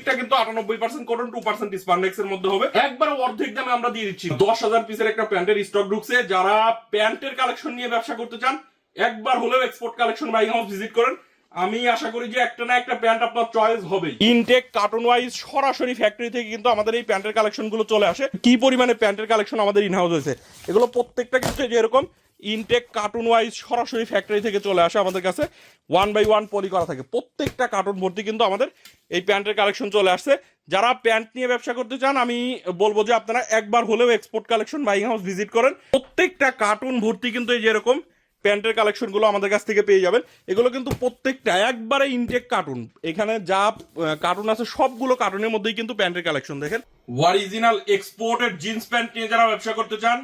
প্রত্যেকটা কিন্তু 98% cotton, 2% spandex এর মধ্যে হবে। একবার অর্ধেক দামে আমরা দিয়ে দিচ্ছি। 10,000 পিসের একটা প্যান্টের স্টক ঢুকছে। যারা প্যান্টের কালেকশন নিয়ে ব্যবসা করতে চান, একবার হলেও export collection buying house visit করেন। আমি আশা করি যে একটা না একটা প্যান্ট আপনার চয়েস হবে। ইনটেক কার্টন ওয়াইজ সরাসরি ফ্যাক্টরি থেকে কিন্তু আমাদের এই প্যান্টের কালেকশন গুলো চলে আসে। কি পরিমাণে প্যান্টের কালেকশন আমাদের ইনহাউস হয়েছে, এগুলো প্রত্যেকটা কিন্তু যেরকম ইনটেক কার্টুন ওয়াইজ সরাসরি ফ্যাক্টরি থেকে চলে আসে আমাদের কাছে। 1 বাই 1 পলি করা থাকে, প্রত্যেকটা কার্টুন ভর্তি কিন্তু আমাদের এই প্যান্টের কালেকশন চলে আসছে। যারা প্যান্ট নিয়ে ব্যবসা করতে চান, আমি বলবো যে আপনারা একবার হলেও export collection buying house visit করেন। প্রত্যেকটা কার্টুন ভর্তি কিন্তু এই যেরকম প্যান্টের কালেকশন গুলো আমাদের কাছ থেকে পেয়ে যাবেন। এগুলো কিন্তু প্রত্যেকটা একবারে ইনটেক কার্টুন। এখানে যা কার্টুন আছে সবগুলো কার্টুনের মধ্যেই কিন্তু প্যান্টের কালেকশন দেখেন। অরিজিনাল এক্সপোর্টেড জিন্স প্যান্ট নিয়ে যারা ব্যবসা করতে চান,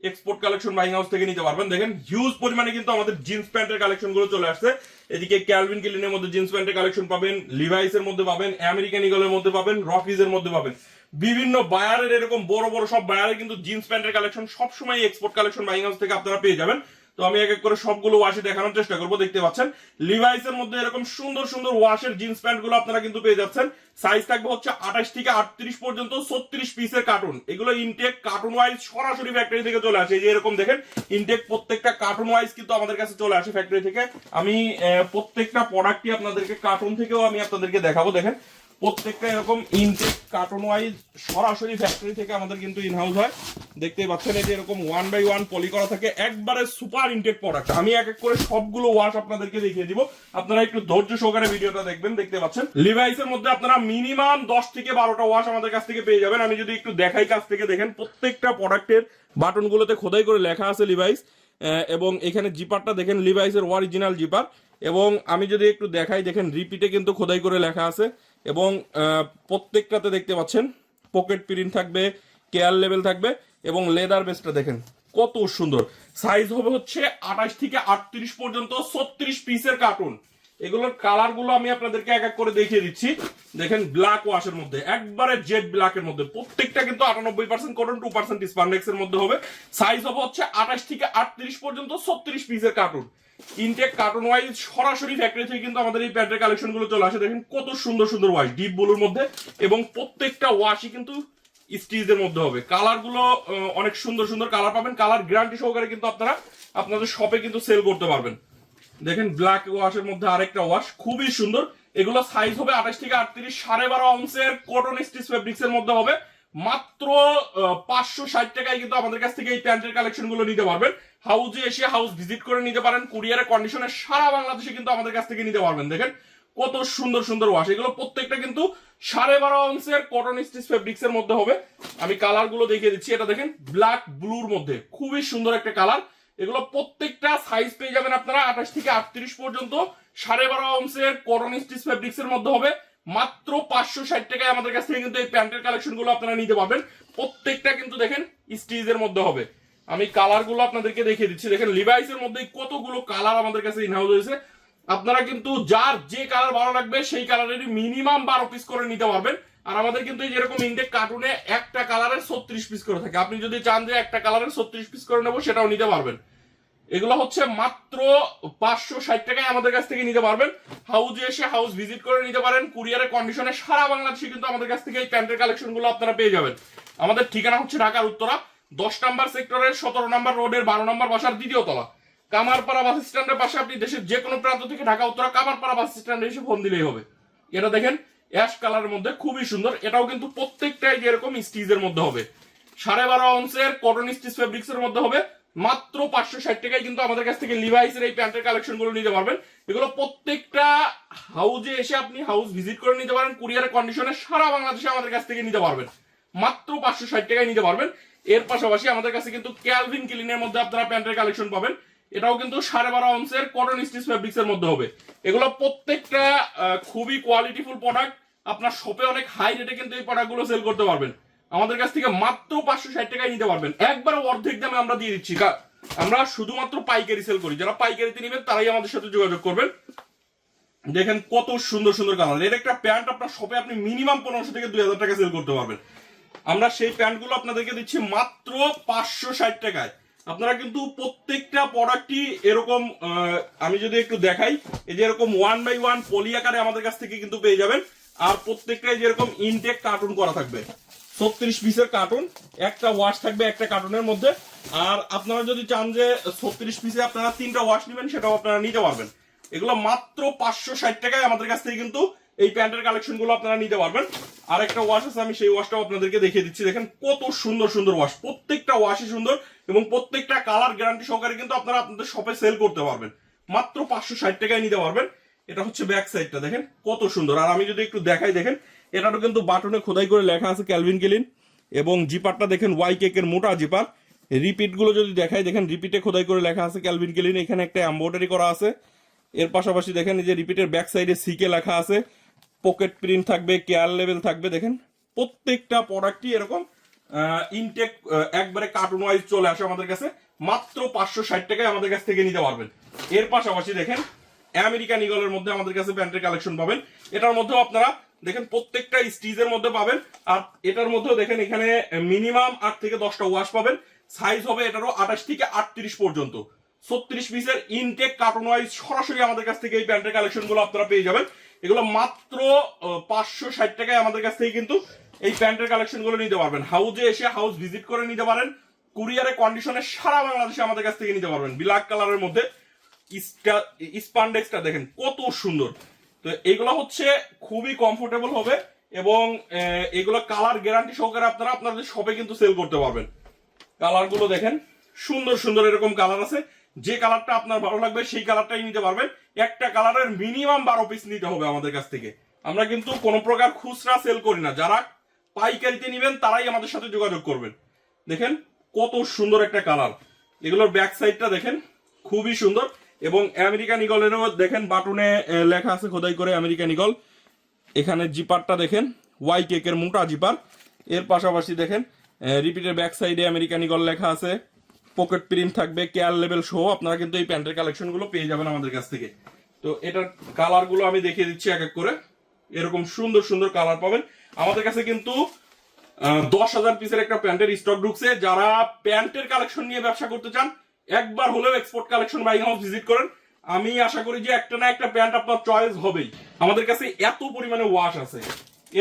এক্সপোর্ট কালেকশন বাইং হাউস থেকে নিতে পারবেন। দেখেন হিউজ পরিমাণে কিন্তু আমাদের জিন্স প্যান্টের কালেকশন গুলো চলে আসছে। এদিকে ক্যালভিন ক্লিনের মধ্যে জিন্স প্যান্টের কালেকশন পাবেন, লিভাইস এর মধ্যে পাবেন, আমেরিকান ইগলের মধ্যে পাবেন, রকিজ এর মধ্যে পাবেন। বিভিন্ন বায়ারের এরকম বড় বড় সব বায়ারের কিন্তু জিন্স প্যান্টের কালেকশন সবসময় এক্সপোর্ট কালেকশন বাইং হাউস থেকে আপনারা পেয়ে যাবেন। তো আমি এক এক করে সবগুলো ওয়াশে দেখানোর চেষ্টা করবো। দেখতে পাচ্ছেন লিভাইস এর মধ্যে এরকম সুন্দর সুন্দর ওয়াশের জিন্স প্যান্ট গুলো আপনারা কিন্তু পেয়ে যাচ্ছেন। সাইজ থাকবে হচ্ছে 28 থেকে 38 পর্যন্ত, 36 পিসের কার্টুন। এগুলো ইনটেক কার্টুন ওয়াইজ সরাসরি ফ্যাক্টরি থেকে চলে আসে। এই যে এরকম দেখেন ইনটেক প্রত্যেকটা কার্টুন ওয়াইজ কিন্তু আমাদের কাছে চলে আসে ফ্যাক্টরি থেকে। আমি প্রত্যেকটা প্রোডাক্টই আপনাদেরকে কার্টুন থেকেও আমি আপনাদেরকে দেখাবো। দেখেন প্রত্যেকটা এরকম ইনটেক কার্টুন ওয়াইজ সরাসরি ফ্যাক্টরি থেকে আমাদের কিন্তু ইনহাউস হয়। দেখতেই পাচ্ছেন এই যে এরকম 1 বাই 1 পলি করা থাকে, একবারে সুপার ইনটেক প্রোডাক্ট। আমি এক এক করে সবগুলো ওয়াশ আপনাদেরকে দেখিয়ে দিব, আপনারা একটু ধৈর্য সহকারে ভিডিওটা দেখবেন। দেখতে পাচ্ছেন লিভাইস এর মধ্যে আপনারা মিনিমাম 10 থেকে 12টা ওয়াশ আমাদের কাছ থেকে পেয়ে যাবেন। আমি যদি একটু দেখাই কাছ থেকে, দেখেন প্রত্যেকটা প্রোডাক্টের বাটনগুলোতে খোদাই করে লেখা আছে লিভাইস, এবং এখানে জিপারটা দেখেন লিভাইসের অরিজিনাল জিপার। এবং আমি যদি একটু দেখাই, দেখেন রিপিটে কিন্তু খোদাই করে লেখা আছে। এবং প্রত্যেকটাতে দেখতে পাচ্ছেন পকেট প্রিন্ট থাকবে, কেয়ার লেভেল থাকবে, এবং লেদার বেসটা দেখেন কত সুন্দর। সাইজ হবে হচ্ছে 28 থেকে 38 পর্যন্ত, 36 পিসের কার্টুন। এগুলোর কালার গুলো আমি আপনাদেরকে এক এক করে দেখিয়ে দিচ্ছি। দেখেন ব্ল্যাক ওয়াশের মধ্যে, একবারে জেড ব্ল্যাকের মধ্যে, প্রত্যেকটা কিন্তু 98% কটন, 2% স্পান্ডেক্স এর মধ্যে হবে। সাইজ হবে হচ্ছে 28 থেকে 38 পর্যন্ত, 36 পিসের কার্টুন। ইনটেক কার্টুন ওয়াইজ সরাসরি ফ্যাক্টরি থেকে কিন্তু আমাদের এই প্যান্টের কালেকশন গুলো চলে আসে। দেখেন কত সুন্দর সুন্দর ওয়াশ ডিপ ব্লুর মধ্যে, এবং প্রত্যেকটা ওয়াশই কিন্তু স্টিচের মধ্যে হবে। কালার গুলো অনেক সুন্দর সুন্দর কালার পাবেন। কালার গ্যারান্টি সহকারে কিন্তু আপনারা আপনাদের শপে কিন্তু সেল করতে পারবেন। দেখেন ব্ল্যাক ওয়াশের মধ্যে আরেকটা ওয়াশ খুবই সুন্দর। এগুলো সাইজ হবে 28 থেকে 38, 12.5 আউন্সের কটন স্টিচ ফেব্রিক্স এর মধ্যে হবে। মাত্র 560 টাকায় কিন্তু আমাদের কাছ থেকে এই প্যান্টের কালেকশন গুলো নিতে পারবেন। হাউজে এসে হাউস ভিজিট করে নিতে পারেন। কুরিয়ারের কন্ডিশনে সারা বাংলাদেশে কিন্তু আমাদের কাছ থেকে নিতে পারবেন। দেখেন কত সুন্দর সুন্দর ওয়াশ। এগুলো প্রত্যেকটা কিন্তু 12.5 আউন্সের কটন স্টিচ ফেব্রিক্স এর মধ্যে হবে। আমি কালার গুলো দেখিয়ে দিচ্ছি। এটা দেখেন ব্ল্যাক ব্লুর মধ্যে খুবই সুন্দর একটা কালার। এগুলো প্রত্যেকটা সাইজ পেয়ে যাবেন আপনারা 28 থেকে 38 পর্যন্ত, 12.5 আউন্সের কটন স্টিচ ফেব্রিক্স এর মধ্যে হবে। মাত্র 560 টাকায় আমাদের কাছ থেকে কিন্তু এই প্যান্টের কালেকশন গুলো আপনারা নিতে পারবেন। প্রত্যেকটা কিন্তু দেখেন স্টিচের মধ্যে হবে। আমি কালার গুলো আপনাদেরকে দেখিয়ে দিচ্ছি। দেখেন লিভাইস এর মধ্যে কতগুলো কালার আমাদের কাছে ইনহাউস হয়েছে। আপনারা কিন্তু যার যে কালার ভালো লাগবে সেই কালারেরই মিনিমাম 12 পিস করে নিতে পারবেন। আর আমাদের কিন্তু এই যেরকম ইনটেক কার্টুনে একটা কালারের 36 পিস করে থাকে। আপনি যদি চান যে একটা কালারের 36 পিস করে নেবো, সেটাও নিতে পারবেন। এগুলো হচ্ছে মাত্র 560 টাকায় আমাদের কাছ থেকে নিতে পারবেন। হাউজে এসে হাউস ভিজিট করে নিতে পারেন। কুরিয়ারের কন্ডিশনে সারা বাংলাদেশে কিন্তু আমাদের কাছ থেকে এই প্যান্টের কালেকশন গুলো আপনারা পেয়ে যাবেন। আমাদের ঠিকানা হচ্ছে ঢাকার উত্তরা 10 নম্বর সেক্টরের 17 নম্বর রোডের 12 নম্বর বাসার দ্বিতীয় তলা, কামারপাড়া বাস স্ট্যান্ডের পাশে। আপনি দেশের যে কোনো প্রান্ত থেকে ঢাকা উত্তরা কামারপাড়া বাস স্ট্যান্ডে এসে ফোন দিলেই হবে। এটা দেখেন অ্যাশ কালারের মধ্যে খুবই সুন্দর। এটাও কিন্তু প্রত্যেকটাই যেরকম স্টিচের মধ্যে হবে। 12.5 আউন্সের কটন স্টিচ ফেব্রিক্স এর মধ্যে হবে। মাত্র 560 টাকায় কিন্তু আমাদের কাছ থেকে লিভাইসের এই প্যান্টের কালেকশন গুলো নিতে পারবেন। এগুলো প্রত্যেকটা হাউজে এসে আপনি হাউস ভিজিট করে নিতে পারেন। কুরিয়ারের কন্ডিশনে সারা বাংলাদেশে আমাদের কাছ থেকে নিতে পারবেন। মাত্র 560 টাকায় নিতে পারবেন। এর পাশাপাশি আমাদের কাছে কিন্তু ক্যালভিন ক্লিনের মধ্যে আপনারা প্যান্টের কালেকশন পাবেন। এটাও কিন্তু 12.5 আউন্সের কটন স্টিচ ফেব্রিক্স এর মধ্যে হবে। এগুলো প্রত্যেকটা খুবই কোয়ালিটিফুল প্রোডাক্ট। আপনার শপে অনেক হাই রেটে কিন্তু এই প্রোডাক্টগুলো সেল করতে পারবেন। আমাদের কাছ থেকে মাত্র 560 টাকায় নিতে পারবেন। একবারে অর্ধেক দামে আমরা দিয়ে দিচ্ছি। আমরা শুধুমাত্র পাইকারি সেল করি। যারা পাইকারিতে নেবেন তারাই আমাদের সাথে যোগাযোগ করবেন। দেখেন কত সুন্দর সুন্দর কালার। এর একটা প্যান্ট আপনার শপে আপনি মিনিমাম 1500 থেকে 2000 টাকা সেল করতে পারবেন। আমরা সেই প্যান্টগুলো আপনাদেরকে দিচ্ছি মাত্র 560 টাকায়। আপনারা কিন্তু প্রত্যেকটা প্রোডাক্টই এরকম, আমি যদি একটু দেখাই, এই যে এরকম 1 বাই 1 পলি আকারে আমাদের কাছ থেকে কিন্তু পেয়ে যাবেন। আর প্রত্যেকটাই যেরকম ইনটেক কার্টুন করা থাকবে, 36 পিসের কার্টুন, একটা ওয়াশ থাকবে একটা কার্টুনের মধ্যে। আর আপনারা যদি চান যে 36 পিসে আপনারা 3টা ওয়াশ নেবেন, সেটাও আপনারা নিতে পারবেন। এগুলো মাত্র 560 টাকায় আমাদের কাছ থেকে কিন্তু এই প্যান্টের কালেকশন গুলো আপনারা নিতে পারবেন। আর একটা ওয়াশ আছে, আমি সেই ওয়াশটাও আপনাদেরকে দেখিয়ে দিচ্ছি। দেখেন কত সুন্দর সুন্দর ওয়াশ, প্রত্যেকটা ওয়াশই সুন্দর এবং প্রত্যেকটা কালার গ্যারান্টি সহকারে কিন্তু আপনারা আপনাদের শপে সেল করতে পারবেন। মাত্র 560 টাকায় নিতে পারবেন। এটা হচ্ছে ব্যাক সাইডটা, দেখেন কত সুন্দর। আর আমি যদি একটু দেখাই, দেখেন এটাও কিন্তু বাটনে খোদাই করে লেখা আছে ক্যালভিন ক্লিন, এবং জিপারটা দেখেন ওয়াই কেকের মোটা জিপার। রিপিট গুলো যদি দেখাই, দেখেন রিপিটে খোদাই করে লেখা আছে ক্যালভিন ক্লিন, এখানে একটা এমব্রয়ডারি করা আছে। এর পাশাপাশি দেখেন এই যে রিপিটের ব্যাক সাইডে সিকে লেখা আছে, পকেট প্রিন্ট থাকবে, কেয়ার লেভেল থাকবে। দেখেন প্রত্যেকটা প্রোডাক্টই এরকম ইনটেক একবারে কার্টুন ওয়াইজ চলে আসে আমাদের কাছে। মাত্র 560 টাকায় আমাদের কাছ থেকে নিতে পারবেন। এর পাশাপাশি দেখেন আমেরিকান ইগলের মধ্যে আমাদের কাছে প্যান্টের কালেকশন পাবেন। এটার মধ্যেও আপনারা দেখেন প্রত্যেকটা স্টিজের মধ্যে পাবেন। আর এটার মধ্যেও দেখেন এখানে মিনিমাম 8 থেকে 10টা ওয়াশ পাবেন। সাইজ হবে এটারও 28 থেকে 38 পর্যন্ত। 36 পিসের ইনটেক কার্টুন ওয়াইজ সরাসরি আমাদের কাছ থেকে এই প্যান্টের কালেকশন গুলো আপনারা পেয়ে যাবেন। এগুলো মাত্র 560 টাকায় আমাদের কাছ থেকে কিন্তু এই প্যান্টের কালেকশন গুলো নিতে পারবেন। হাউজে এসে হাউস ভিজিট করে নিতে পারেন। কুরিয়ারে কন্ডিশনে সারা বাংলাদেশে আমাদের কাছ থেকে নিতে পারবেন। ব্ল্যাক কালারের মধ্যে স্পান্ডেক্সটা দেখেন কত সুন্দর। তো এগুলো হচ্ছে খুবই কমফোর্টেবল হবে এবং এগুলো কালার গ্যারান্টি সহকারে আপনারা আপনাদের শপে কিন্তু সেল করতে পারবেন। কালার গুলো দেখেন সুন্দর সুন্দর এরকম কালার আছে। যে কালারটা আপনার ভালো লাগবে সেই কালারটাই নিতে পারবেন। একটা কালারের মিনিমাম 12 পিস নিতে হবে আমাদের কাছ থেকে। আমরা কিন্তু কোনো প্রকার খুচরা সেল করি না। যারা পাইকারিতে নেবেন তারাই আমাদের সাথে যোগাযোগ করবেন। দেখেন কত সুন্দর একটা কালার। এগুলোর ব্যাক সাইডটা দেখেন খুবই সুন্দর এবং আমেরিকান ইগলেরও দেখেন বাটনে লেখা আছে খোদাই করে আমেরিকান ইগল। এখানে জিপারটা দেখেন ওয়াই কেকের মোটা জিপার। এর পাশাপাশি দেখেন রিপিটের ব্যাক সাইডে আমেরিকান ইগল লেখা আছে, পকেট প্রিন্ট থাকবে, কেয়ার লেভেল সহ আপনারা কিন্তু এই প্যান্টের কালেকশন গুলো পেয়ে যাবেন আমাদের কাছ থেকে। তো এটার কালার গুলো আমি দেখিয়ে দিচ্ছি এক এক করে। এরকম সুন্দর সুন্দর কালার পাবেন আমাদের কাছে। কিন্তু 10,000 পিসের একটা প্যান্টের স্টক ঢুকছে। যারা প্যান্টের কালেকশন নিয়ে ব্যবসা করতে চান একবার হলেও export collection buying house visit করেন। আমি আশা করি যে একটা না একটা প্যান্ট আপনার চয়েস হবেই। আমাদের কাছে এত পরিমাণে ওয়াশ আছে।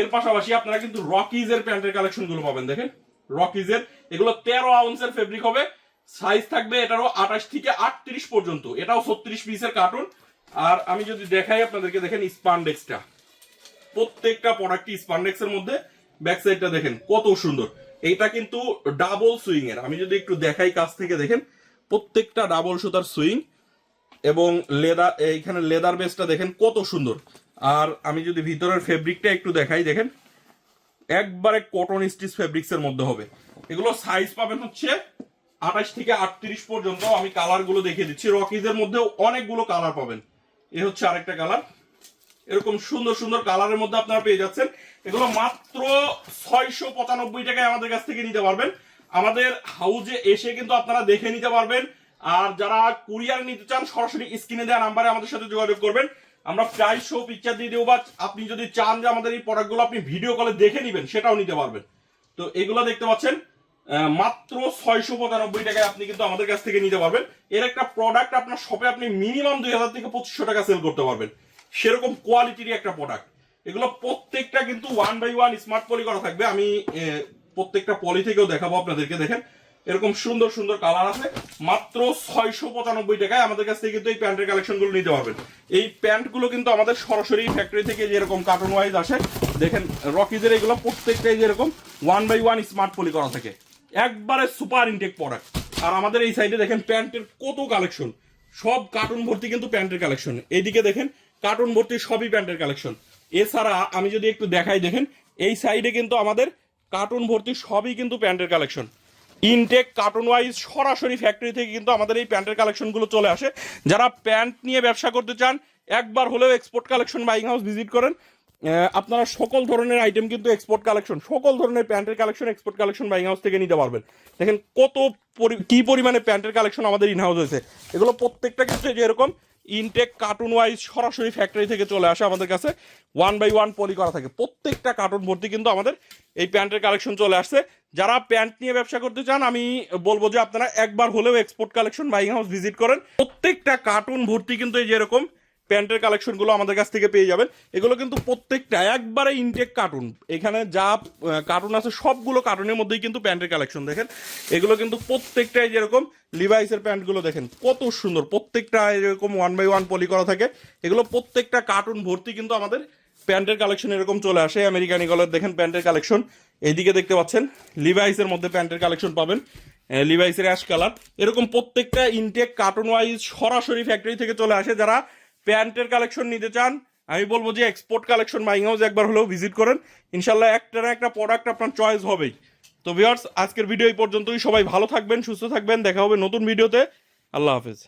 এর পাশাপাশি আপনারা কিন্তু রকিজ এর প্যান্টের কালেকশন গুলো পাবেন। দেখেন রকিজ এর এগুলো 13 আউন্সের ফেব্রিক হবে। সাইজ থাকবে এটারও 28 থেকে 38 পর্যন্ত। এটাও 36 পিসের কার্টুন। আর আমি যদি দেখাই আপনাদেরকে, দেখেন স্পান্ডেক্সটা, প্রত্যেকটা প্রোডাক্টই স্পান্ডেক্সের মধ্যে। ব্যাক সাইডটা দেখেন কত সুন্দর। এইটা কিন্তু ডাবল সুইং এর। আমি যদি একটু দেখাই কাছ থেকে, দেখেন প্রত্যেকটা ডাবল সুতার সুইং এবং লেদার, এইখানে লেদার বেসটা দেখেন কত সুন্দর। আর আমি যদি ভিতরের ফেব্রিকটা একটু দেখাই, দেখেন একবারে কটন স্টিচ ফেব্রিক্স এর মধ্যে হবে। এগুলো সাইজ পাবেন হচ্ছে 28 থেকে 38 পর্যন্ত। আমি কালার গুলো দেখিয়ে দিচ্ছি। রকিজের মধ্যেও অনেকগুলো কালার পাবেন। এ হচ্ছে আরেকটা কালার। এরকম সুন্দর সুন্দর কালারের মধ্যে আপনারা পেয়ে যাচ্ছেন। এগুলো মাত্র 695 টাকায় আমাদের কাছ থেকে নিতে পারবেন। আমাদের হাউজে এসে কিন্তু আপনারা দেখে নিতে পারবেন। আর যারা কুরিয়ার নিতে চান সরাসরি স্ক্রিনে দেওয়া নাম্বারে আমাদের সাথে যোগাযোগ করবেন। আমরা প্রাইস সহ পিকচার দিয়ে দেবো, বা আপনি যদি চান যে আমাদের এই প্রোডাক্টগুলো আপনি ভিডিও কলে দেখে নেবেন সেটাও নিতে পারবেন। তো এগুলো দেখতে পাচ্ছেন মাত্র 695 টাকায় আপনি কিন্তু আমাদের কাছ থেকে নিতে পারবেন। এর একটা প্রোডাক্ট আপনার শপে আপনি মিনিমাম 2000 থেকে 2500 টাকা সেল করতে পারবেন। সেরকম কোয়ালিটির একটা প্রোডাক্ট। এগুলো প্রত্যেকটা কিন্তু 1/1 স্মার্ট পলি করা থাকবে। আমি প্রত্যেকটা পলি থেকেও দেখাবো আপনাদেরকে। দেখেন এরকম সুন্দর সুন্দর কালার আছে। মাত্র 695 টাকায় আমাদের কাছ থেকে কিন্তু এই প্যান্টের কালেকশন গুলো নিতে পারবেন। এই প্যান্ট গুলো কিন্তু আমাদের সরাসরি ফ্যাক্টরি থেকে যেরকম কার্টুন ওয়াইজ আসে। দেখেন রকিজের এগুলো প্রত্যেকটাই যেরকম 1/1 স্মার্ট পলি করা থাকে। একবারে সুপার ইনটেক প্রোডাক্ট। আর আমাদের এই সাইডে দেখেন প্যান্টের কত কালেকশন, সব কার্টুন ভর্তি কিন্তু প্যান্টের কালেকশন। এইদিকে দেখেন কার্টুন ভর্তি সবই প্যান্টের কালেকশন। এছাড়া আমি যদি একটু দেখাই, দেখেন এই সাইডে কিন্তু আমাদের কার্টুন ভর্তি সবই কিন্তু প্যান্টের কালেকশন। ইনটেক কার্টুন ওয়াইজ সরাসরি ফ্যাক্টরি থেকে কিন্তু আমাদের এই প্যান্টের কালেকশন গুলো চলে আসে। যারা প্যান্ট নিয়ে ব্যবসা করতে চান একবার হলেও export collection buying house visit করেন। আপনারা সকল ধরনের আইটেম কিন্তু এক্সপোর্ট কালেকশন, সকল ধরনের প্যান্টের collection export collection buying house থেকে নিতে পারবেন। দেখেন কত কি পরিমাণে প্যান্টের কালেকশন আমাদের ইন হাউস হয়েছে। এগুলো প্রত্যেকটা ক্ষেত্রে যেরকম ইনটেক কার্টুন ওয়াইজ সরাসরি ফ্যাক্টরি থেকে চলে আসে আমাদের কাছে। 1/1 পলি করা থাকে। প্রত্যেকটা কার্টুন ভর্তি কিন্তু আমাদের এই প্যান্টের কালেকশন চলে আসছে। যারা প্যান্ট নিয়ে ব্যবসা করতে চান আমি বলবো যে আপনারা একবার হলেও export collection buying house visit করেন। প্রত্যেকটা কার্টুন ভর্তি কিন্তু এই যেরকম প্যান্টের কালেকশনগুলো আমাদের কাছ থেকে পেয়ে যাবেন। এগুলো কিন্তু প্রত্যেকটা একবারে ইনটেক কার্টুন, এখানে যা কার্টুন আছে সবগুলো কার্টুনের মধ্যেই কিন্তু প্যান্টের কালেকশন। দেখেন এগুলো কিন্তু প্রত্যেকটাই যেরকম লিভাইসের প্যান্টগুলো দেখেন কত সুন্দর, প্রত্যেকটা এরকম 1x1 পলি করা থাকে। এগুলো প্রত্যেকটা কার্টুন ভর্তি কিন্তু আমাদের প্যান্টের কালেকশন এরকম চলে আসে। আমেরিকান ইগলের দেখেন প্যান্টের কালেকশন, এইদিকে দেখতে পাচ্ছেন লিভাইসের মধ্যে প্যান্টের কালেকশন পাবেন, লিভাইসের অ্যাশ কালার। এরকম প্রত্যেকটা ইনটেক কার্টুন ওয়াইজ সরাসরি ফ্যাক্টরি থেকে চলে আসে। যারা প্যান্টের কালেকশন নিতে চান আমি বলবো যে এক্সপোর্ট কালেকশন বাইং হাউস একবার হলেও ভিজিট করেন, ইনশাল্লাহ একটা না একটা প্রোডাক্ট আপনার চয়েস হবেই। তো ভিউয়ার্স আজকের ভিডিও এই পর্যন্তই, সবাই ভালো থাকবেন, সুস্থ থাকবেন, দেখা হবে নতুন ভিডিওতে। আল্লাহ হাফেজ।